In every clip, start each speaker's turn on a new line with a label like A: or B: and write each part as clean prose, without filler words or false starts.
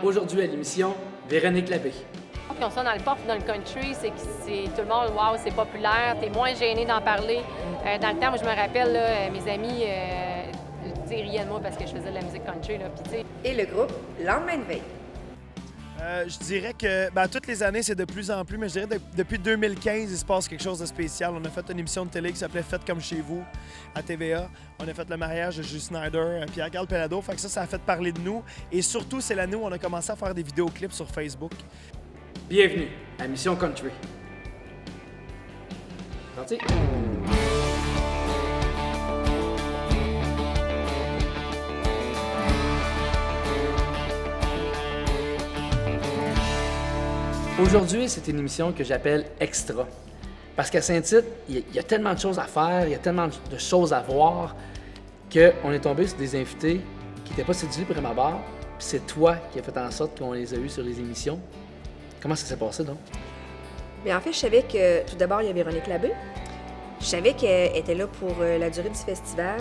A: Aujourd'hui à l'émission, Véronique Labbé.
B: Quand on sort dans le pop, dans le country, c'est que tout le monde, wow, c'est populaire, t'es moins gêné d'en parler. Dans le temps, moi, je me rappelle, là, mes amis riaient de moi parce que je faisais de la musique country. Là, puis,
C: et le groupe Lendemain de veille.
D: Je dirais que toutes les années, c'est de plus en plus, mais je dirais que depuis 2015, il se passe quelque chose de spécial. On a fait une émission de télé qui s'appelait Faites comme chez vous à TVA. On a fait le mariage de Jules Snyder et Pierre-Carl Pelado. Fait que ça a fait parler de nous. Et surtout, c'est l'année où on a commencé à faire des vidéoclips sur Facebook.
A: Bienvenue à Mission Country. Parti. Aujourd'hui, c'est une émission que j'appelle Extra. Parce qu'à Saint-Tite, il y a tellement de choses à faire, il y a tellement de choses à voir, qu'on est tombé sur des invités qui n'étaient pas séduits près ma barre. Puis c'est toi qui as fait en sorte qu'on les a eus sur les émissions. Comment ça s'est passé, donc?
C: Bien, en fait, je savais que, tout d'abord, il y a Véronique Labbé. Je savais qu'elle était là pour la durée du festival.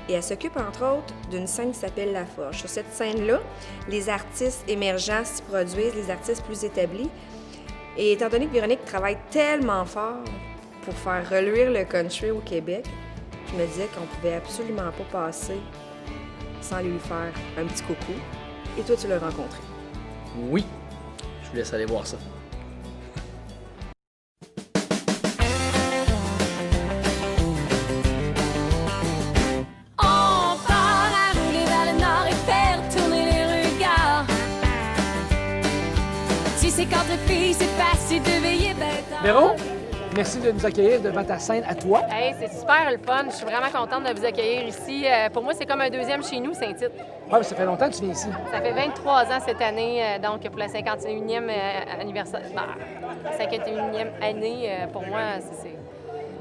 C: Et elle s'occupe, entre autres, d'une scène qui s'appelle La Forge. Sur cette scène-là, les artistes émergents s'y produisent, les artistes plus établis. Et étant donné que Véronique travaille tellement fort pour faire reluire le country au Québec, je me disais qu'on pouvait absolument pas passer sans lui faire un petit coucou. Et toi, tu l'as rencontré.
A: Oui. Je vous laisse aller voir ça. Véro, merci de nous accueillir devant ta scène à toi.
B: hey, c'est super le fun. Je suis vraiment contente de vous accueillir ici. Pour moi, c'est comme un deuxième chez nous, Saint-Tite.
A: Ouais, ça fait longtemps que tu viens ici.
B: Ça fait 23 ans cette année, donc pour la 51e anniversaire. 51e année, pour moi,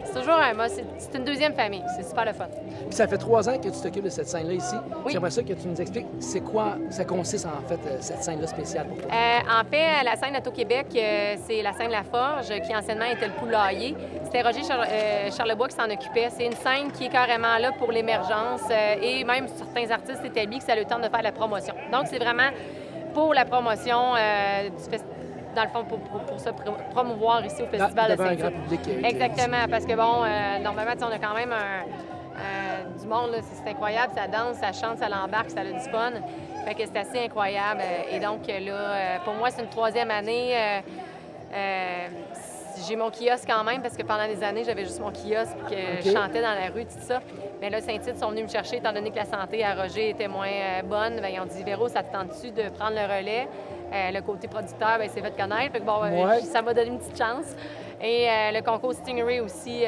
B: c'est toujours un mot. C'est une deuxième famille. C'est super le fun.
A: Puis ça fait 3 ans que tu t'occupes de cette scène-là ici.
B: Oui.
A: J'aimerais ça que tu nous expliques c'est quoi ça consiste en fait, cette scène-là spéciale pour toi.
B: En fait, la scène Auto-Québec, c'est la scène La Forge, qui anciennement était le Poulailler. C'était Roger Charlebois qui s'en occupait. C'est une scène qui est carrément là pour l'émergence et même certains artistes établis que ça a le temps de faire la promotion. Donc, c'est vraiment pour la promotion du festival. Dans le fond, pour se promouvoir ici au Festival de Saint-Tite.
A: Un grand public.
B: Exactement, parce que bon, normalement, on a quand même du monde, là, c'est incroyable, ça danse, ça chante, ça l'embarque, ça a du fun. Fait que c'est assez incroyable. Et donc là, pour moi, c'est une 3e année. J'ai mon kiosque quand même, parce que pendant des années, j'avais juste mon kiosque, puis que je chantais dans la rue, tout ça. Mais là, Saint-Tite sont venus me chercher, étant donné que la santé à Roger était moins bonne. Bien, ils ont dit, Véro, ça te tente-tu de prendre le relais? Le côté producteur, bien, c'est fait connaître. Fait que, bon, ça m'a donné une petite chance. Et le concours Stingray aussi,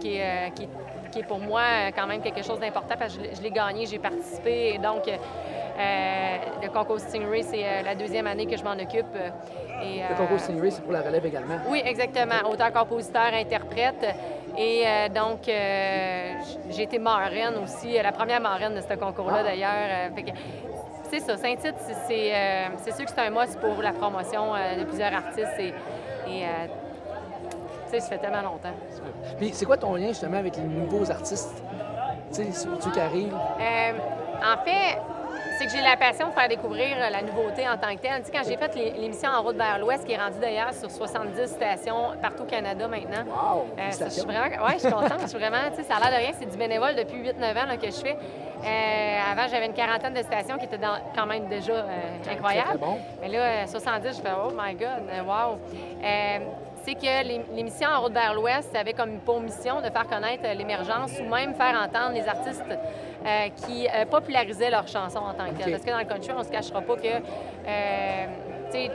B: qui est pour moi quand même quelque chose d'important, parce que je l'ai gagné, j'ai participé. Et donc, le concours Stingray, c'est la 2e année que je m'en occupe.
A: Le concours Stingray, c'est pour la relève également.
B: Oui, exactement. Auteur, compositeur, interprète. Et donc, j'ai été marraine aussi, la première marraine de ce concours-là, d'ailleurs. C'est ça, Saint-Tite, c'est sûr que c'est un must pour la promotion de plusieurs artistes. Et ça fait tellement longtemps.
A: Puis c'est quoi ton lien justement avec les nouveaux artistes, tu sais, ceux qui arrivent?
B: En fait, c'est que j'ai la passion de faire découvrir la nouveauté en tant que telle. Tu sais, quand j'ai fait l'émission En route vers l'Ouest, qui est rendue d'ailleurs sur 70 stations partout au Canada maintenant.
A: Wow!
B: Je suis vraiment, je suis contente. Je suis vraiment, tu sais, ça a l'air de rien, c'est du bénévole depuis 8-9 ans là, que je fais. Avant, j'avais une 40aine de stations qui étaient quand même déjà incroyables.
A: Très bon.
B: Mais là, 70, je fais « Oh my God, wow! » C'est que l'émission En route vers l'Ouest avait comme pour mission de faire connaître l'émergence ou même faire entendre les artistes qui popularisaient leurs chansons en tant que telles. Parce que dans le country, on ne se cachera pas que, tu sais,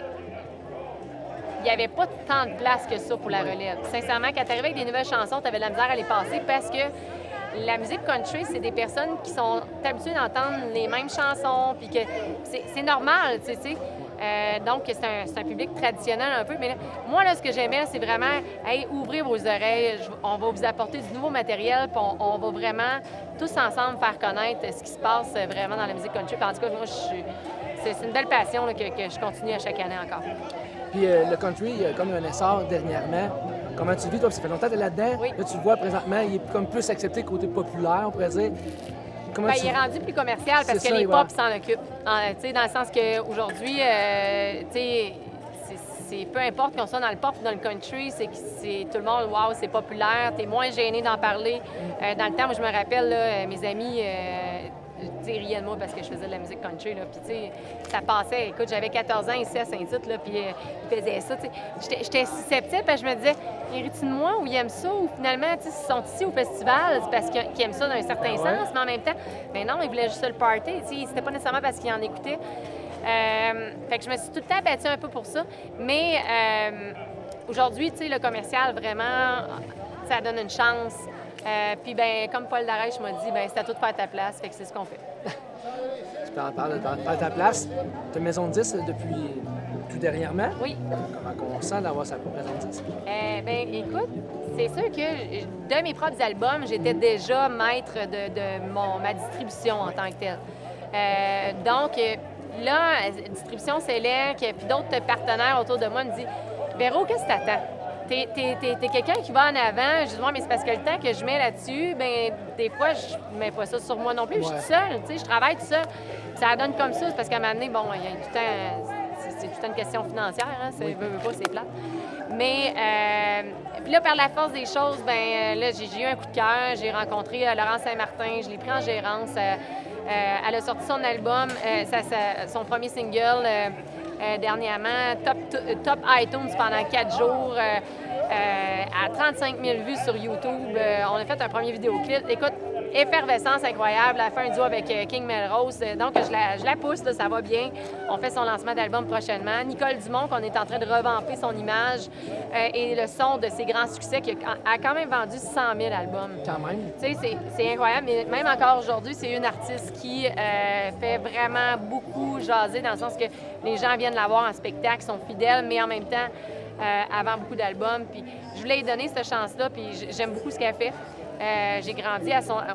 B: il n'y avait pas tant de place que ça pour la relève. Sincèrement, quand tu arrivais avec des nouvelles chansons, tu avais de la misère à les passer parce que la musique country, c'est des personnes qui sont habituées d'entendre les mêmes chansons, puis que c'est normal, tu sais. Donc, c'est un public traditionnel un peu. Mais là, moi, là, ce que j'aimais, c'est vraiment, hey, ouvrez vos oreilles, on va vous apporter du nouveau matériel, puis on va vraiment, tous ensemble, faire connaître ce qui se passe vraiment dans la musique country. Puis, en tout cas, moi, c'est une belle passion là, que je continue à chaque année encore.
A: Puis le country, il y a comme un essor dernièrement. Comment tu le vis, toi? Ça fait longtemps que tu es là-dedans.
B: Oui.
A: Là, tu le vois présentement, il est comme plus accepté côté populaire, on pourrait dire. comment
B: Ben,
A: tu...
B: il est rendu plus commercial parce
A: C'est
B: que
A: ça,
B: les
A: voilà.
B: pop s'en occupent. Tu sais, dans le sens qu'aujourd'hui, tu sais, c'est peu importe qu'on soit dans le pop ou dans le country, c'est que c'est tout le monde, wow, c'est populaire, t'es moins gêné d'en parler. Dans le temps, moi, je me rappelle, là, mes amis, tu sais, riaient de moi parce que je faisais de la musique country, là, puis tu sais, ça passait. Écoute, j'avais 14 ans ici à Saint-Tite, là, puis ils faisaient ça, tu sais. J'étais susceptible parce que je me disais, hérite de moi ou ils aiment ça, ou finalement, tu sais, s'ils sont ici au festival, c'est parce qu'ils aiment ça d'un certain sens, mais en même temps, ben non, ils voulaient juste le party, tu sais, c'était pas nécessairement parce qu'ils en écoutaient. Fait que je me suis tout le temps battue un peu pour ça. Mais aujourd'hui, tu sais, le commercial, vraiment, ça donne une chance. Puis, ben, comme Paul Darèche m'a dit, ben c'est à toi de faire ta place. Fait que c'est ce qu'on fait.
A: Tu peux en parler de ta place. Tu as une maison de 10 depuis tout dernièrement.
B: Oui.
A: Comment on sent d'avoir sa propre maison de 10?
B: Ben écoute, c'est sûr que de mes propres albums, j'étais déjà maître de ma distribution en tant que telle. Donc, là, Distribution Select, puis d'autres partenaires autour de moi me disent « Véro, qu'est-ce que t'attends? T'es quelqu'un qui va en avant. » Je dis « Ouais, mais c'est parce que le temps que je mets là-dessus, ben des fois, je mets pas ça sur moi non plus. Je suis toute seule, tu sais, je travaille tout seul. Ça donne comme ça, c'est parce qu'à un moment donné, bon, il y a tout le temps... C'est tout le temps une question financière, hein? Veut pas, c'est plate. Mais, puis là, par la force des choses, ben là, j'ai eu un coup de cœur. J'ai rencontré Laurence Saint-Martin, je l'ai pris en gérance. Elle a sorti son album, son premier single dernièrement, top iTunes pendant 4 jours, à 35 000 vues sur YouTube. On a fait un premier vidéoclip. Écoute, effervescence incroyable. Elle a fait un duo avec King Melrose. Donc, je la pousse, là, ça va bien. On fait son lancement d'album prochainement. Nicole Dumont, qu'on est en train de revamper son image et le son de ses grands succès, qui a quand même vendu 100 000 albums.
A: Quand même.
B: Tu sais, c'est incroyable. Mais même encore aujourd'hui, c'est une artiste qui fait vraiment beaucoup jaser, dans le sens que les gens viennent la voir en spectacle, sont fidèles, mais en même temps, elle vend beaucoup d'albums. Puis je voulais lui donner cette chance-là, puis j'aime beaucoup ce qu'elle fait. J'ai grandi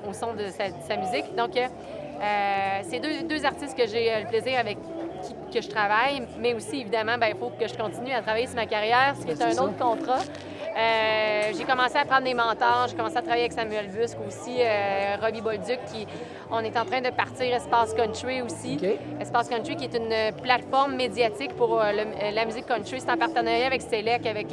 B: au son de sa musique. Donc, c'est deux artistes que j'ai le plaisir avec que je travaille, mais aussi, évidemment, il faut que je continue à travailler sur ma carrière, ce qui est un autre contrat. J'ai commencé à prendre des mentors, j'ai commencé à travailler avec Samuel Busque aussi, Robbie Bolduc, on est en train de partir Espace Country aussi.
A: Okay. Espace
B: Country qui est une plateforme médiatique pour la musique country. C'est en partenariat avec Select, avec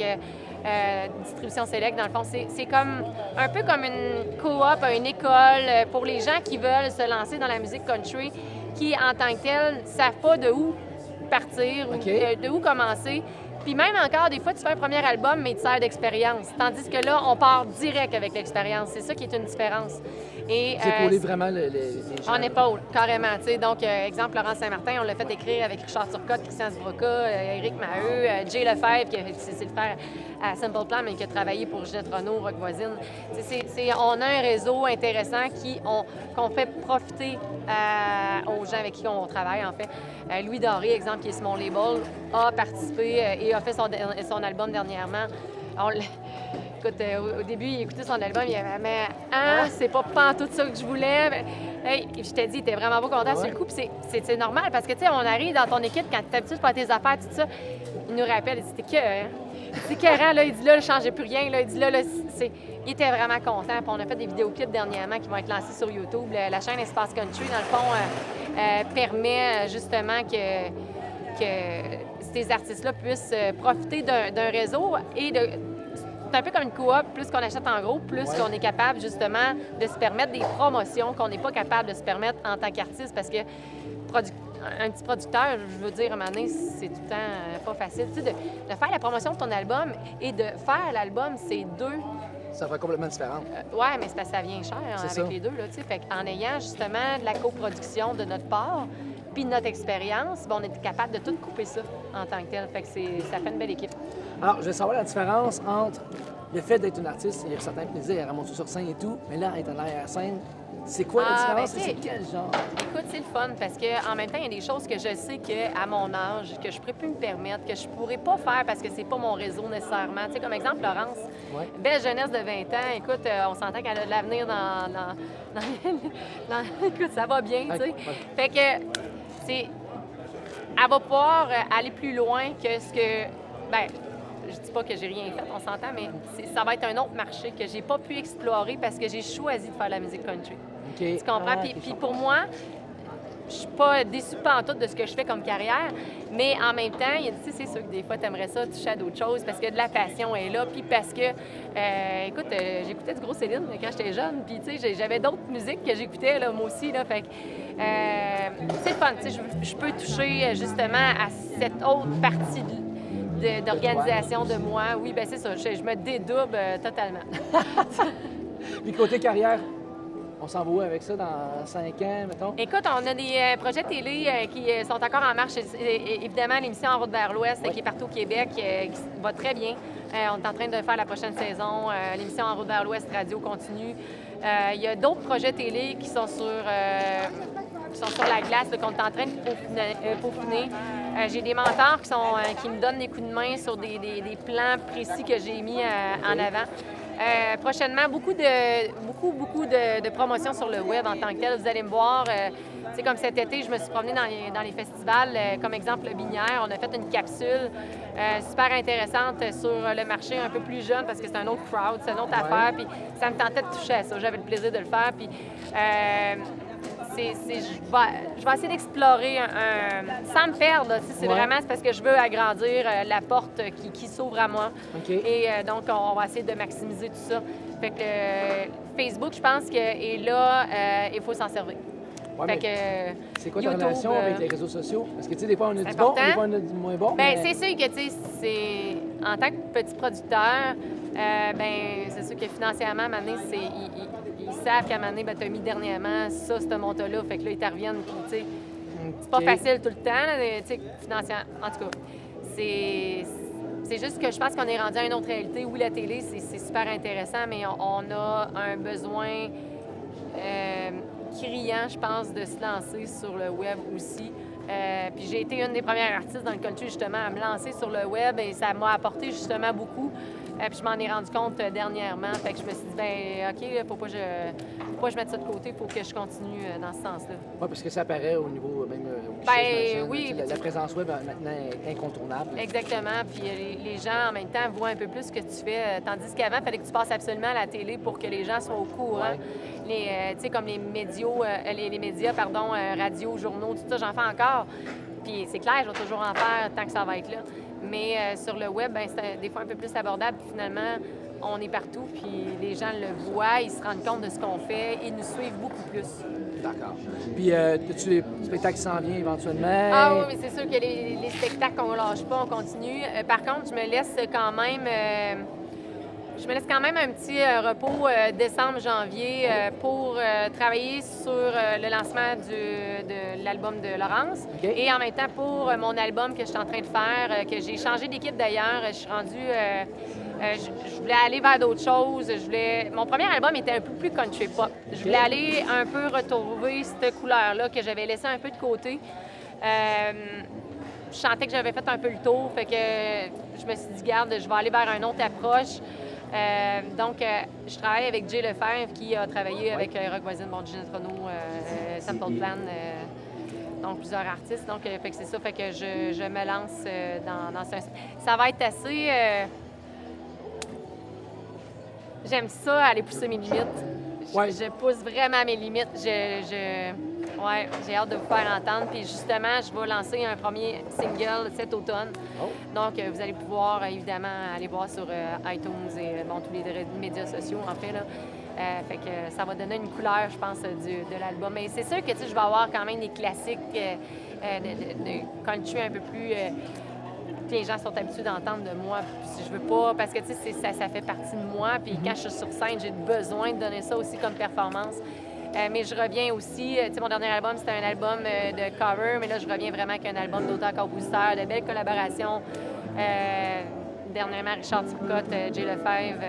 B: Distribution Select. Dans le fond, c'est comme un peu comme une coop, une école pour les gens qui veulent se lancer dans la musique country, qui, en tant que telle, ne savent pas de où partir ou de où commencer. Puis même encore, des fois, tu fais un premier album, mais tu sers d'expérience. Tandis que là, on part direct avec l'expérience. C'est ça qui est une différence. Et
A: vous épaulez vraiment les gens.
B: En épaule, carrément. T'sais. Donc, exemple, Laurence Saint-Martin, on l'a fait écrire avec Richard Turcotte, Christian Sbroca, Éric Maheu, Jay Lefebvre, c'est le frère à Simple Plan, mais qui a travaillé pour Ginette Renault, Rock Voisine. On a un réseau intéressant qu'on fait profiter aux gens avec qui on travaille, en fait. Louis Doré, exemple, qui est sur mon label, a participé et a fait son album dernièrement. Écoute, au début, il écoutait son album, il avait mais c'est pas pantoute ça que je voulais. Hey, je t'ai dit, il était vraiment pas content sur le coup. Puis c'est normal parce que, tu sais, on arrive dans ton équipe quand tu es habitué de faire tes affaires, tout ça. Il nous rappelle, il dit, c'était que, c'est écœurant, là. Il dit, là, ne changez plus rien. Là. Il dit, là, il était vraiment content. Puis on a fait des vidéoclips dernièrement qui vont être lancés sur YouTube. La chaîne Espace Country, dans le fond, permet justement que ces artistes-là puissent profiter d'un réseau et c'est un peu comme une coop, plus qu'on achète en gros, plus qu'on est capable justement de se permettre des promotions qu'on n'est pas capable de se permettre en tant qu'artiste parce que un petit producteur, je veux dire, à un moment donné, c'est tout le temps pas facile. Tu sais, de faire la promotion de ton album et de faire l'album, c'est deux.
A: Ça va complètement différent.
B: Oui, mais c'est parce que ça vient cher avec les deux. Là, fait en ayant justement de la coproduction de notre part, puis de notre expérience, on est capable de tout couper ça en tant que tel. Fait que ça fait une belle équipe.
A: Alors, je veux savoir la différence entre le fait d'être une artiste, il y a certains plaisirs à remonter sur scène et tout, mais là, être en arrière-scène, c'est quoi la différence? C'est quel genre?
B: Écoute, c'est le fun parce qu'en même temps, il y a des choses que je sais qu'à mon âge, que je ne pourrais plus me permettre, que je ne pourrais pas faire parce que c'est pas mon réseau nécessairement. Tu sais, comme exemple, Laurence, belle jeunesse de 20 ans. Écoute, on s'entend qu'elle a de l'avenir dans écoute, ça va bien, tu sais. Fait que, elle va pouvoir aller plus loin que ce que... Ben, je dis pas que j'ai rien fait, on s'entend, mais ça va être un autre marché que j'ai pas pu explorer parce que j'ai choisi de faire la musique country.
A: OK.
B: Tu comprends? Puis pour moi, je suis pas déçue pantoute de ce que je fais comme carrière, mais en même temps, c'est sûr que des fois, tu aimerais ça toucher à d'autres choses parce que de la passion est là, puis parce que, écoute, j'écoutais du gros Céline quand j'étais jeune, puis tu sais, j'avais d'autres musiques que j'écoutais, là, moi aussi, là, fait que c'est fun, tu sais, je peux toucher justement à cette autre partie d'organisation de moi. Oui, ben c'est ça, je me dédouble totalement.
A: Puis côté carrière, on s'en va où avec ça dans 5 ans, mettons?
B: Écoute, on a des projets télé qui sont encore en marche. Évidemment, l'émission En route vers l'Ouest, qui est partout au Québec, qui va très bien. On est en train de faire la prochaine saison. L'émission En route vers l'Ouest radio continue. Il y a d'autres projets télé qui sont sur la glace, qu'on est en train de peaufiner. J'ai des mentors qui me donnent des coups de main sur des plans précis que j'ai mis en avant. Prochainement, beaucoup de promotions sur le web en tant que tel. Vous allez me voir, comme cet été, je me suis promenée dans les festivals, comme exemple le Binière. On a fait une capsule super intéressante sur le marché un peu plus jeune parce que c'est un autre crowd, c'est une autre affaire. Puis ça me tentait de toucher à ça. J'avais le plaisir de le faire. Puis je vais essayer d'explorer sans me perdre. C'est vraiment parce que je veux agrandir la porte qui s'ouvre à moi.
A: Okay.
B: Et donc, on va essayer de maximiser tout ça. Fait que Facebook, je pense, est là, il faut s'en servir.
A: Ouais,
B: fait que,
A: c'est quoi ta
B: YouTube,
A: relation avec les réseaux sociaux? Parce que, tu sais, des fois, on a du bon, des fois, on a du moins bon.
B: Bien, c'est sûr que, tu sais, en tant que petit producteur, c'est sûr que financièrement, maintenant, ils savent qu'à un moment donné, tu as mis dernièrement ce montant-là. Fait que là, ils te reviennent. Puis, tu sais, c'est pas facile tout le temps, là, tu sais, financièrement. En tout cas, c'est juste que je pense qu'on est rendu à une autre réalité. Oui, la télé, c'est super intéressant, mais on a un besoin criant, je pense, de se lancer sur le web aussi. Puis j'ai été une des premières artistes dans le country, justement, à me lancer sur le web et ça m'a apporté justement beaucoup. Puis je m'en ai rendu compte dernièrement. Fait que je me suis dit, OK, faut pas que je mette ça de côté, faut que je continue dans ce sens-là.
A: Oui, parce que ça apparaît au niveau même
B: oui.
A: La présence web maintenant est incontournable.
B: Exactement. Puis les gens, en même temps, voient un peu plus ce que tu fais. Tandis qu'avant, il fallait que tu passes absolument à la télé pour que les gens soient au courant. Ouais. Tu sais, comme les médias, radio, journaux, tout ça, j'en fais encore. Puis c'est clair, je vais toujours en faire tant que ça va être là. Mais sur le web, c'est des fois un peu plus abordable. Puis finalement, on est partout, puis les gens le voient, ils se rendent compte de ce qu'on fait, ils nous suivent beaucoup plus.
A: D'accord. Puis, as-tu les spectacles qui s'en viennent éventuellement?
B: Ah oui, mais c'est sûr que les spectacles, on ne lâche pas, on continue. Par contre, je me laisse quand même un petit repos décembre-janvier pour travailler sur le lancement de l'album de Laurence. Okay. Et en même temps, pour mon album que je suis en train de faire, que j'ai changé d'équipe d'ailleurs, je suis rendue... je voulais aller vers d'autres choses. Mon premier album était un peu plus country pop. Je voulais aller un peu retrouver cette couleur-là que j'avais laissée un peu de côté. Je sentais que j'avais fait un peu le tour, fait que je me suis dit, garde, je vais aller vers une autre approche. Donc, je travaille avec Jay Lefebvre qui a travaillé avec Rock Voisine, Ginette Renault, Sample Plan, donc plusieurs artistes. Donc, fait que c'est ça, fait que je me lance dans ce... Ça va être assez... J'aime ça, aller pousser mes limites. Je pousse vraiment mes limites. J'ai hâte de vous faire entendre. Puis justement, je vais lancer un premier single cet automne. Oh. Donc, vous allez pouvoir, évidemment, aller voir sur iTunes et tous les médias sociaux, en fait. Là. Fait que ça va donner une couleur, je pense, de l'album. Mais c'est sûr que je vais avoir quand même des classiques de country un peu plus... que les gens sont habitués d'entendre de moi. Puis je veux pas... Parce que, ça fait partie de moi. Puis quand je suis sur scène, j'ai besoin de donner ça aussi comme performance. Mais je reviens aussi, mon dernier album, c'était un album de cover, mais là, je reviens vraiment avec un album d'auteur-compositeur, de belles collaborations. Dernièrement, Richard Turcotte, Jay Lefebvre,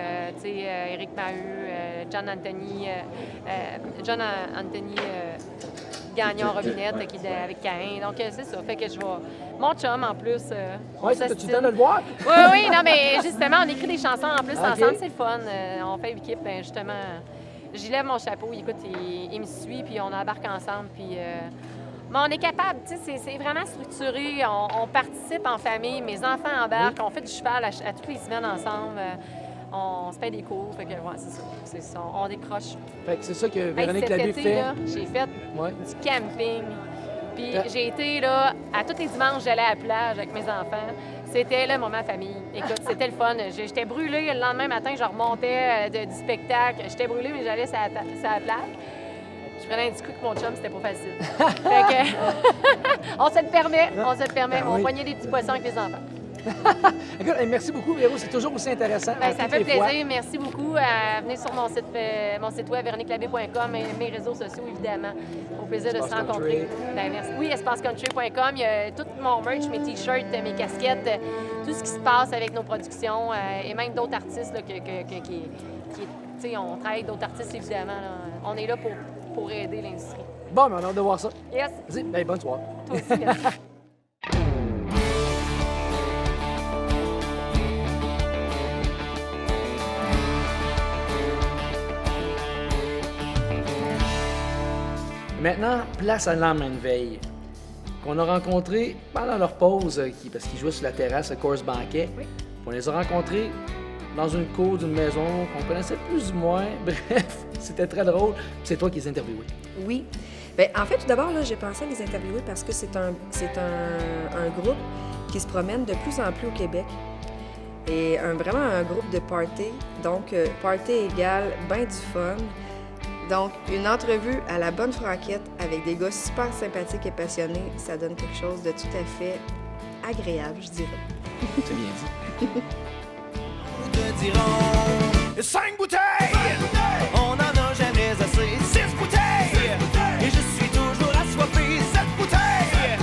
B: Éric Maheu, John Anthony Gagnon-Robinette qui est avec Caïn. Donc, c'est ça. Fait que je vais... Mon chum, en plus...
A: Oui, tu donnes de le voir?
B: Oui, non, mais justement, on écrit des chansons en plus ensemble, c'est le fun. On fait une équipe, justement... J'y lève mon chapeau, écoute, il me suit, puis on embarque ensemble, puis... Mais on est capable, tu sais, c'est vraiment structuré. On participe en famille, mes enfants embarquent, on fait du cheval à toutes les semaines ensemble. on se fait des cours. Fait que, ouais, c'est ça. On décroche.
A: Fait que c'est ça que
B: Hey,
A: Véronique
B: cet
A: Labbé
B: été,
A: fait.
B: là, j'ai fait
A: Ouais.
B: du camping. Puis
A: Ah.
B: j'ai été, là, à tous les dimanches, j'allais à la plage avec mes enfants. C'était le moment famille. Écoute, c'était le fun. J'étais brûlée. Le lendemain matin, je remontais du spectacle. J'étais brûlée, mais j'allais sur la plage. Je prenais un petit coup avec mon chum, c'était pas facile. Fait que, on se le permet,
A: Ben
B: on
A: oui.
B: poignait des petits poissons avec les enfants.
A: Écoute, merci beaucoup, Véro. C'est toujours aussi intéressant.
B: Ben,
A: à
B: ça
A: toutes
B: fait
A: les fois.
B: plaisir. Merci beaucoup. Venez sur mon site web, veroniquelabbé.com, et mes réseaux sociaux, évidemment. Au plaisir de se
A: Espace
B: rencontrer.
A: Country.
B: Ben, merci. Oui, espacecountry.com. Il y a tout mon merch, mes T-shirts, mes casquettes, tout ce qui se passe avec nos productions et même d'autres artistes là, tu sais, on travaille avec d'autres artistes, évidemment. Là. On est là pour aider l'industrie.
A: Bon, mais on a hâte de voir ça.
B: Yes!
A: Vas-y, ben, bonne soirée.
B: Toi aussi, merci.
A: Maintenant, place à lendemain de veille, qu'on a rencontré pendant leur pause, parce qu'ils jouaient sur la terrasse, le course banquet.
B: Oui.
A: On les a rencontrés dans une cour d'une maison qu'on connaissait plus ou moins. Bref, c'était très drôle. Puis c'est toi qui les as interviewés.
C: Oui. Bien, en fait, tout d'abord, là, j'ai pensé à les interviewer parce que c'est un groupe qui se promène de plus en plus au Québec. Et vraiment un groupe de party. Donc, party égale ben du fun. Donc, une entrevue à la bonne franquette avec des gars super sympathiques et passionnés, ça donne quelque chose de tout à fait agréable, je dirais.
A: C'est bien dit.
E: Te diront 5 bouteilles, on n'en a jamais assez. 6 bouteilles, et je suis toujours assoiffé. 7 bouteilles,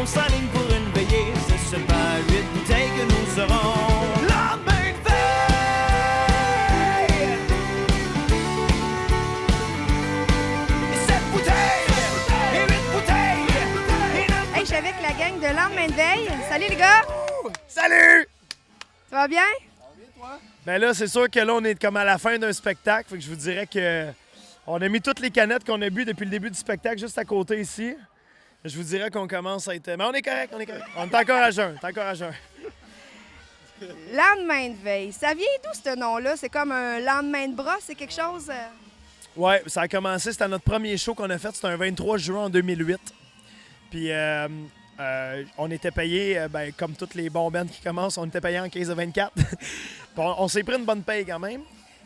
E: on s'aligne pour une veillée. C'est seulement 8 bouteilles que nous serons. Lendemain de veille, et 7 bouteilles, et 8 bouteilles, et 9
F: Hey, je suis avec la gang de lendemain de veille. Salut les gars!
D: Salut!
F: Ça va bien?
D: Ben là, c'est sûr que là, on est comme à la fin d'un spectacle. Fait que je vous dirais que on a mis toutes les canettes qu'on a bu depuis le début du spectacle juste à côté ici. Je vous dirais qu'on commence à être... Mais on est correct, on est correct. On est encore à jeun,
F: Lendemain de veille. Ça vient d'où ce nom-là? C'est comme un lendemain de bras? C'est quelque chose...
D: Ouais, ça a commencé, c'était notre premier show qu'on a fait. C'était un 23 juin en 2008. Puis on était payé, comme toutes les bons bands qui commencent, on était payé en 15 à 24. Puis on s'est pris une bonne paye quand même.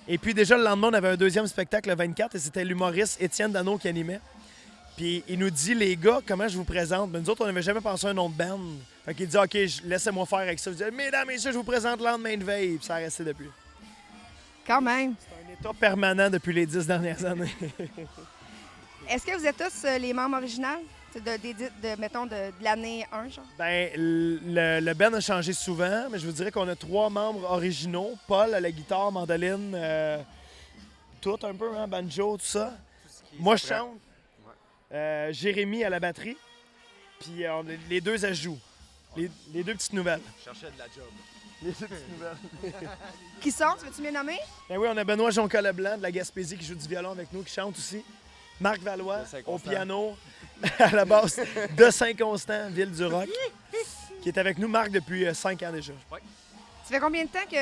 D: Et puis déjà le lendemain, on avait un deuxième spectacle le 24 et c'était l'humoriste Étienne Dano qui animait. Puis il nous dit, les gars, comment je vous présente? Mais nous autres, on n'avait jamais pensé à un nom de band. Fait qu'il dit, OK, laissez-moi faire avec ça. Je dis, mesdames et messieurs, je vous présente Lendemain de veille. Puis ça a resté depuis.
F: Quand même.
D: C'est un état permanent depuis les 10 dernières années.
F: Est-ce que vous êtes tous les membres originaux? Mettons, de l'année 1, genre?
D: Ben, le band a changé souvent, mais je vous dirais qu'on a 3 membres originaux. Paul à la guitare, mandoline, tout un peu, hein, banjo, tout ça. Moi, je chante. Jérémy à la batterie. Puis les deux, elles jouent. Les deux petites nouvelles.
G: Cherchais de la job.
D: Les deux petites nouvelles.
F: Qui sont? Tu veux-tu me les nommer?
D: Ben oui, on a Benoît Jonca-Leblanc de la Gaspésie qui joue du violon avec nous, qui chante aussi. Marc Valois
G: De Saint-Constant.
D: au piano, à la basse de Saint-Constant, ville du rock, qui est avec nous, Marc, depuis 5 ans déjà.
F: Ça fait combien de temps que...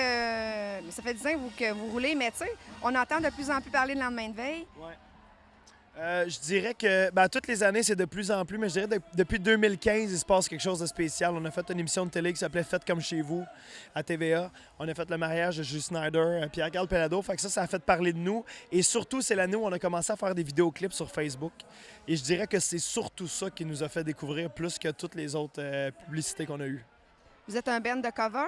F: Ça fait 10 ans que vous roulez, mais tu sais, on entend de plus en plus parler de lendemain de veille.
D: Ouais. Je dirais que toutes les années, c'est de plus en plus, mais je dirais que depuis 2015, il se passe quelque chose de spécial. On a fait une émission de télé qui s'appelait Faites comme chez vous à TVA. On a fait le mariage de Jules Snyder, Pierre-Carl Pelado. Fait que ça a fait parler de nous. Et surtout, c'est l'année où on a commencé à faire des vidéoclips sur Facebook. Et je dirais que c'est surtout ça qui nous a fait découvrir plus que toutes les autres publicités qu'on a eues.
F: Vous êtes un band de cover?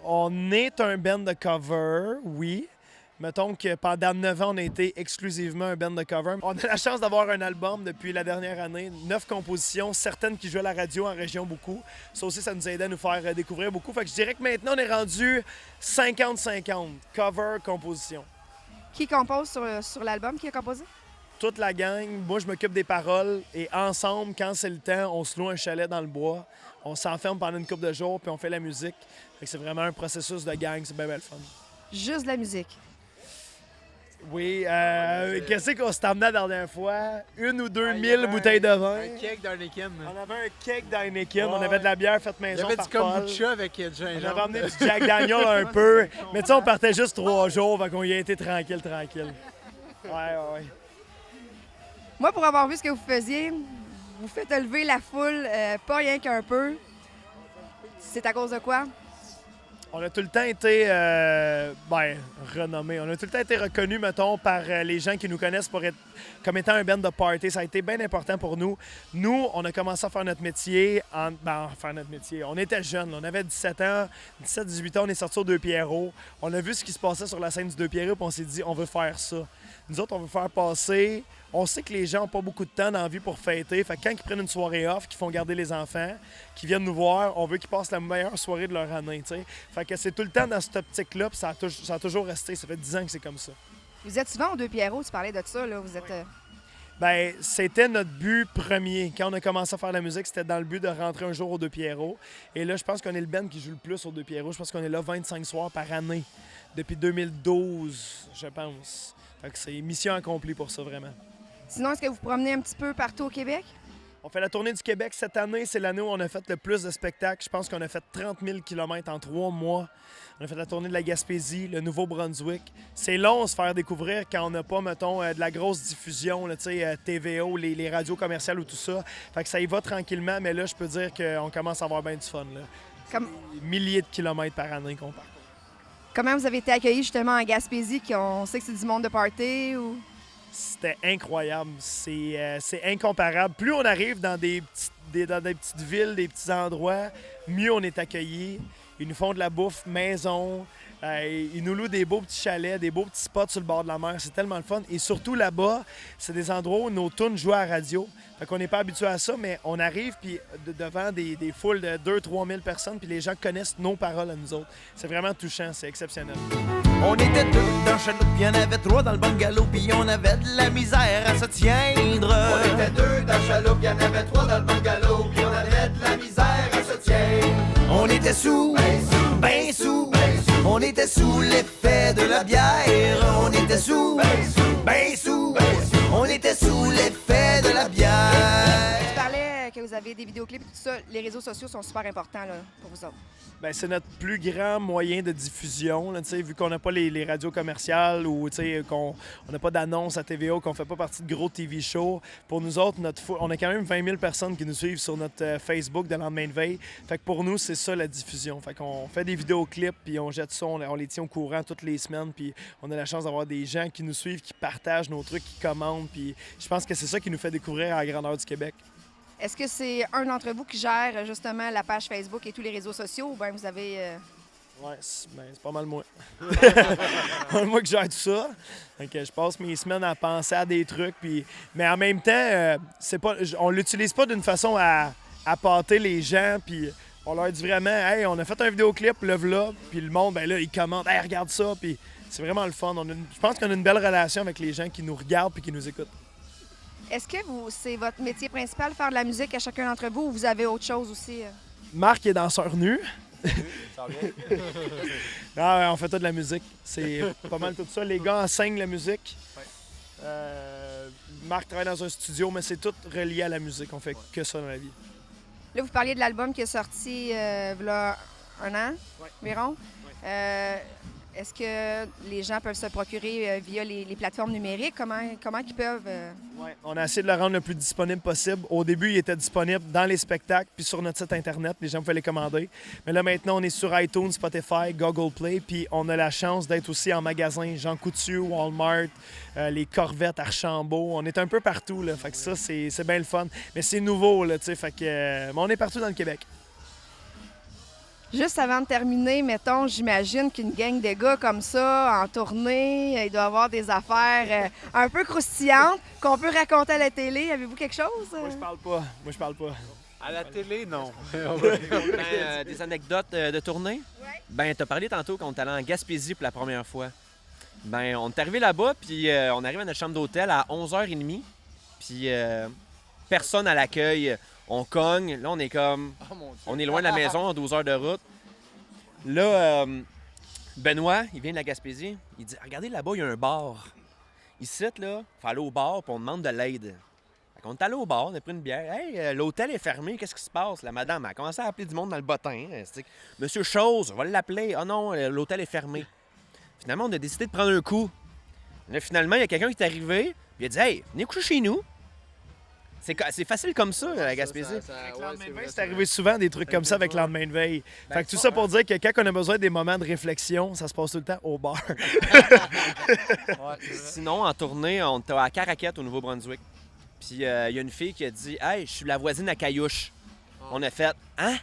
D: On est un band de cover, oui. Mettons que pendant 9 ans, on a été exclusivement un band de cover. On a la chance d'avoir un album depuis la dernière année, 9 compositions, certaines qui jouent à la radio en région beaucoup. Ça aussi, ça nous a aidé à nous faire découvrir beaucoup. Fait que je dirais que maintenant, on est rendu 50-50, cover, composition.
F: Qui compose sur l'album? Qui a composé?
D: Toute la gang, moi, je m'occupe des paroles et ensemble, quand c'est le temps, on se loue un chalet dans le bois. On s'enferme pendant une couple de jours puis on fait la musique. Fait que c'est vraiment un processus de gang, c'est bien le fun.
F: Juste de la musique.
D: Oui, qu'est-ce qu'on s'est emmené la dernière fois? 1 ou 2 000 bouteilles de vin.
G: Un cake d'Heineken.
D: On avait un cake d'Heineken, on
G: Ouais.
D: avait de la bière faite
G: Il y
D: maison
G: avait
D: par
G: du
D: Paul.
G: kombucha avec du
D: On
G: gingembre.
D: avait emmené du Jack Daniel un peu. Mais tu sais, on partait juste 3 jours, fait qu'on y a été tranquille. Ouais.
F: Moi, pour avoir vu ce que vous faisiez, vous faites lever la foule, pas rien qu'un peu. C'est à cause de quoi?
D: On a tout le temps été renommé. On a tout le temps été reconnu, mettons, par les gens qui nous connaissent comme étant un band de party. Ça a été bien important pour nous. Nous, on a commencé à faire notre métier. On était jeunes. On avait 17 ans, 17-18 ans. On est sortis aux Deux Pierrots. On a vu ce qui se passait sur la scène du Deux Pierrots, puis on s'est dit, on veut faire ça. Nous autres, on veut faire passer. On sait que les gens n'ont pas beaucoup de temps dans la vie pour fêter. Fait que quand ils prennent une soirée off, qu'ils font garder les enfants, qu'ils viennent nous voir, on veut qu'ils passent la meilleure soirée de leur année. T'sais. Fait que c'est tout le temps dans cette optique-là, puis ça a toujours resté. Ça fait 10 ans que c'est comme ça.
F: Vous êtes souvent aux Deux Pierrots, tu parlais de ça, là. Vous êtes.
D: Ben, c'était notre but premier. Quand on a commencé à faire la musique, c'était dans le but de rentrer un jour aux Deux Pierrots. Et là, je pense qu'on est le band qui joue le plus aux Deux Pierrots. Je pense qu'on est là 25 soirs par année. Depuis 2012, je pense. Fait que c'est mission accomplie pour ça, vraiment.
F: Sinon, est-ce que vous promenez un petit peu partout au Québec?
D: On fait la tournée du Québec cette année. C'est l'année où on a fait le plus de spectacles. Je pense qu'on a fait 30 000 km en 3 mois. On a fait la tournée de la Gaspésie, le Nouveau-Brunswick. C'est long se faire découvrir quand on n'a pas, mettons, de la grosse diffusion, là, TVO, les radios commerciales ou tout ça. Fait que ça y va tranquillement, mais là, je peux dire qu'on commence à avoir bien du fun. Là.
F: Comme-
D: Des milliers de kilomètres par année qu'on part.
F: Comment vous avez été accueillis justement en Gaspésie, qu'on sait que c'est du monde de party ou.
D: C'était incroyable. C'est incomparable. Plus on arrive dans des petites villes, des petits endroits, mieux on est accueillis. Ils nous font de la bouffe maison. Ils nous louent des beaux petits chalets, des beaux petits spots sur le bord de la mer. C'est tellement le fun. Et surtout là-bas, c'est des endroits où nos tunes jouent à la radio. Fait qu'on n'est pas habitué à ça, mais on arrive puis devant des foules de 2-3 000 personnes, puis les gens connaissent nos paroles à nous autres. C'est vraiment touchant, c'est exceptionnel.
E: On était 2 dans le chaloupe, puis il y en avait 3 dans le bungalow, puis on avait de la misère à se tiendre. On était 2 dans le chaloupe, puis il y en avait 3 dans le bungalow, puis on avait de la misère à se tiendre. On était sous, ben sous. On était sous l'effet de la bière. On était sous, ben sous. On était sous l'effet de la bière.
F: Tu parlais que vous avez des vidéoclips et tout ça. Les réseaux sociaux sont super importants là, pour vous autres.
D: Ben, c'est notre plus grand moyen de diffusion, là, vu qu'on n'a pas les radios commerciales ou qu'on n'a pas d'annonce à TVA, qu'on ne fait pas partie de gros TV shows. Pour nous autres, on a quand même 20 000 personnes qui nous suivent sur notre Facebook de lendemain de veille. Fait que pour nous, c'est ça la diffusion. Fait qu'on fait des vidéoclips, puis on jette ça, on les tient au courant toutes les semaines, puis on a la chance d'avoir des gens qui nous suivent, qui partagent nos trucs, qui commandent, puis je pense que c'est ça qui nous fait découvrir à la grandeur du Québec.
F: Est-ce que c'est un d'entre vous qui gère justement la page Facebook et tous les réseaux sociaux ou bien vous avez.
D: Ouais, c'est pas mal moi. Moi qui gère tout ça. Donc, je passe mes semaines à penser à des trucs. Mais en même temps, on l'utilise pas d'une façon à pâter les gens. Puis on leur dit vraiment, hey, on a fait un vidéoclip, le v'là. Puis le monde, ben là, il commente, hey, regarde ça. Puis c'est vraiment le fun. Je pense qu'on a une belle relation avec les gens qui nous regardent puis qui nous écoutent.
F: Est-ce que c'est votre métier principal, faire de la musique à chacun d'entre vous, ou vous avez autre chose aussi?
D: Marc est danseur nu. Ah, ouais, on fait tout de la musique. C'est pas mal tout ça. Les gars enseignent la musique. Marc travaille dans un studio, mais c'est tout relié à la musique. On fait que ça dans la vie.
F: Là, vous parliez de l'album qui est sorti il y a un an environ. Est-ce que les gens peuvent se procurer via les plateformes numériques? Comment ils peuvent...
D: Ouais, on a essayé de le rendre le plus disponible possible. Au début, il était disponible dans les spectacles puis sur notre site Internet. Les gens pouvaient les commander. Mais là, maintenant, on est sur iTunes, Spotify, Google Play. Puis on a la chance d'être aussi en magasin Jean Coutu, Walmart, les Corvettes, Archambault. On est un peu partout, là. Fait que ça, c'est bien le fun. Mais c'est nouveau, là, tu sais. Fait que... mais on est partout dans le Québec.
F: Juste avant de terminer, mettons, j'imagine qu'une gang de gars comme ça, en tournée, il doit avoir des affaires un peu croustillantes qu'on peut raconter à la télé. Avez-vous quelque chose?
D: Moi, je parle pas.
G: À la télé, non.
H: Des anecdotes de tournée?
F: Oui.
H: Ben, t'as parlé tantôt qu'on est allé en Gaspésie pour la première fois. Ben, on est arrivé là-bas, puis on arrive à notre chambre d'hôtel à 11h30. Puis personne à l'accueil. On cogne. Là, on est comme...
G: Oh, mon Dieu.
H: On est loin de la maison, à 12 heures de route. Là, Benoît, il vient de la Gaspésie. Il dit, regardez là-bas, il y a un bar. ici, là, faut aller au bar, puis on demande de l'aide. Fait qu'on est allé au bar, on a pris une bière. Hey, l'hôtel est fermé, qu'est-ce qui se passe? La madame a commencé à appeler du monde dans le bottin. Elle s'est dit, Monsieur Chose, on va l'appeler. Ah non, l'hôtel est fermé. Finalement, on a décidé de prendre un coup. Là, finalement, il y a quelqu'un qui est arrivé, puis il a dit, hey, venez coucher chez nous. C'est facile comme ça, la Gaspésie.
D: Avec lendemain de veille, c'est arrivé souvent des trucs comme ça avec lendemain de veille. Fait que tout ça pour dire que quand on a besoin des moments de réflexion, ça se passe tout le temps au bar.
H: Sinon, en tournée, on était à Caraquette, au Nouveau-Brunswick. Puis il y a une fille qui a dit « Hey, je suis la voisine à Caillouche. » On a fait « Hein?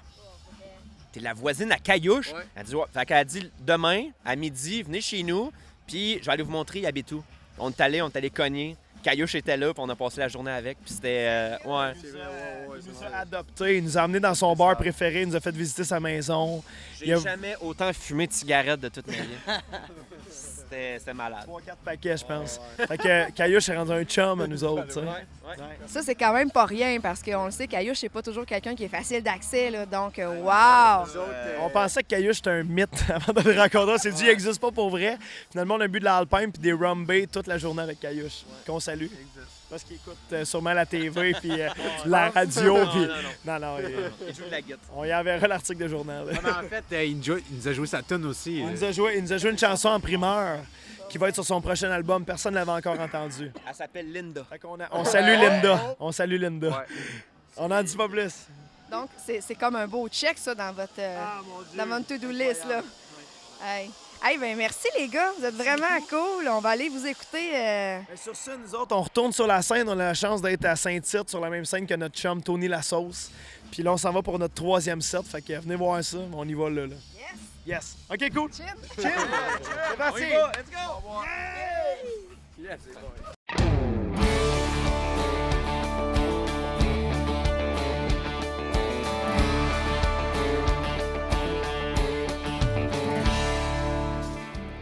H: T'es la voisine à Caillouche? » Elle dit « Ouais. » Fait qu'elle a dit « Demain, à midi, venez chez nous, puis je vais aller vous montrer, il habite où. » On est allé cogner. Caillouche était là, puis on a passé la journée avec. Puis c'était...
D: Il nous a adoptés, il nous a amenés dans son bar préféré, il nous a fait visiter sa maison.
H: J'ai jamais autant fumé de cigarettes de toute ma vie. C'était malade.
D: 3-4 paquets, je pense. Fait que Caillouche est rendu un chum à nous autres, tu sais.
F: Ça, c'est quand même pas rien parce qu'on le sait, Caillouche, c'est pas toujours quelqu'un qui est facile d'accès, là. Donc, wow!
D: On pensait que Caillouche était un mythe avant de le rencontrer. On s'est dit, il n'existe pas pour vrai. Finalement, on a bu de l'Alpine puis des Rum Bay toute la journée avec Caillouche, qu'on salue. Parce qu'il écoute sûrement la TV puis la radio. Non.
H: Il joue de la guitare.
D: On y enverra l'article de journal.
G: En fait, il nous a joué sa tune aussi.
D: Il nous a joué une chanson en primeur qui va être sur son prochain album. Personne ne l'avait encore entendue.
H: Elle s'appelle Linda.
D: On salue Linda. On salue Linda.
G: Ouais.
D: On n'en dit pas plus.
F: Donc, c'est comme un beau check, ça, dans votre, dans votre to-do list, là. Hey, ben merci, les gars. Vous êtes vraiment cool. On va aller vous écouter.
D: Sur ça, nous autres, on retourne sur la scène. On a la chance d'être à Saint-Tite, sur la même scène que notre chum Tony Lasauce. Puis là, on s'en va pour notre 3e set. Fait que venez voir ça. On y va là. Yes. OK, cool.
F: Chin.
D: C'est parti.
H: On y va. Let's go.
G: Yes, c'est bon.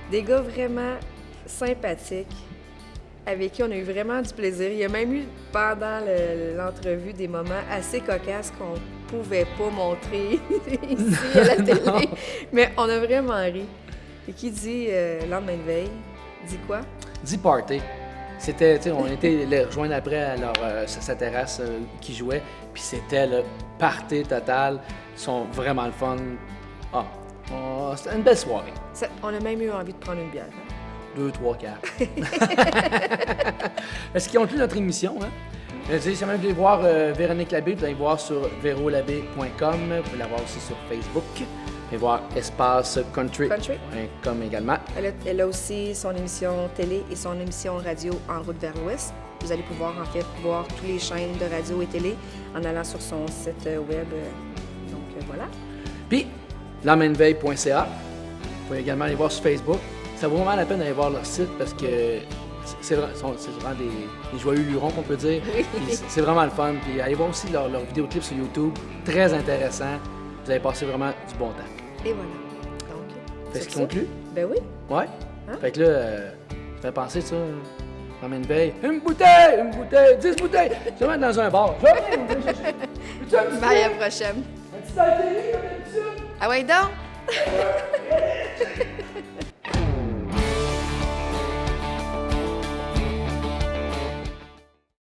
C: Des gars vraiment sympathiques, avec qui on a eu vraiment du plaisir. Il y a même eu, pendant l'entrevue, des moments assez cocasses qu'on pouvait pas montrer ici à la télé. Mais on a vraiment ri. Et qui dit lendemain de veille, dit quoi?
A: Dit party. C'était, tu sais, on était les rejoindre après à leur, sa terrasse qui jouait, puis c'était le party total. Ils sont vraiment le fun. C'était une belle soirée.
C: On a même eu envie de prendre une bière.
A: 2, 3, 4. Ce qui conclut notre émission, hein? Si jamais vous voulez voir Véronique Labbé, vous allez voir sur verolabbé.com. Vous pouvez la voir aussi sur Facebook. Vous pouvez voir espacecountry.com également.
C: Elle a aussi son émission télé et son émission radio En route vers l'Ouest. Vous allez pouvoir en fait voir toutes les chaînes de radio et télé en allant sur son site web. Donc voilà.
A: Puis, lamainveille.ca. Vous pouvez également aller voir sur Facebook. Ça vaut vraiment la peine d'aller voir leur site parce que c'est vraiment des joyeux lurons qu'on peut dire. C'est vraiment le fun. Puis allez voir aussi leur vidéoclip sur YouTube. Très intéressant. Vous allez passer vraiment du bon temps.
C: Et voilà. Donc,
A: Fait ce qui conclut?
C: Ben oui.
A: Ouais. Hein? Fait que là, ça fait penser ça. Lamaine Veille. Une bouteille, 10 bouteilles. Je vais mettre dans un bar.
F: Bye, à la prochaine. Ah ouais, donc?